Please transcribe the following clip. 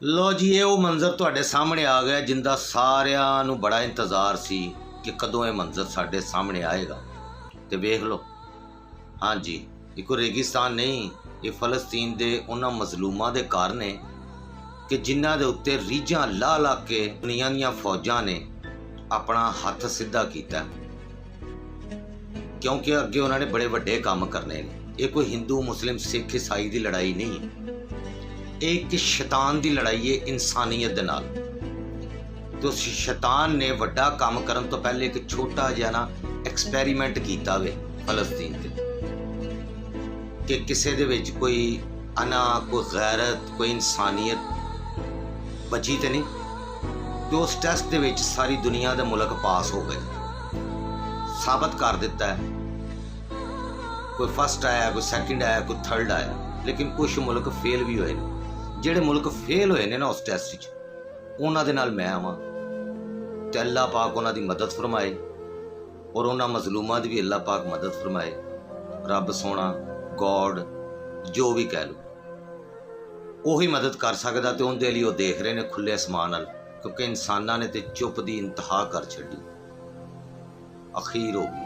लो जी, ये वो मंजर तुहाडे सामने आ गया जिंदा सारिਆਂ ਨੂੰ बड़ा इंतज़ार सी कि कदों ये मंजर साडे सामने आएगा। तो वेख लो, हाँ जी, ये कोई रेगिस्तान नहीं, ये फलस्तीन के उन्होंने मजलूमां के घर ने कि जिन्हां दे उत्ते रीझां ला ला के दुनिया दीयां फौजां ने अपना हथ सीधा किया, क्योंकि अगे उन्होंने बड़े वड्डे काम करने ने। ये कोई हिंदू मुस्लिम सिख ईसाई की लड़ाई नहीं है, एक शैतान की लड़ाई है इंसानियत दे नाल। तो शैतान ने वड्डा काम करन तो पहले एक छोटा जिहा ना एक्सपैरीमेंट कीता वे फलस्तीन ते कि किसे दे विच कोई अना, कोई गैरत, कोई इंसानियत बची तो नहीं। तो उस टेस्ट दे विच सारी दुनिया दे मुल्क पास हो गए, साबित कर दिता है। कोई फस्ट आया, कोई सैकेंड आया, कोई थर्ड आया, लेकिन कुछ मुल्क फेल भी होए। ਜਿਹੜੇ मुल्क फेल होए ने ना उस टैसट च, उन्हां दे नाल मैं आवां ते अल्लाह पाक उन्हां दी मदद फरमाए और उन्हां मजलूमां दी भी अल्लाह पाक मदद फरमाए। रब सोना, गॉड जो भी कह लो, उही मदद कर सकदा। ते उहदे लई ओह देख रहे ने खुले आसमान नाल, क्योंकि इंसानां ने ते चुप दी इंतहा कर छड्डी, अखीर हो गई।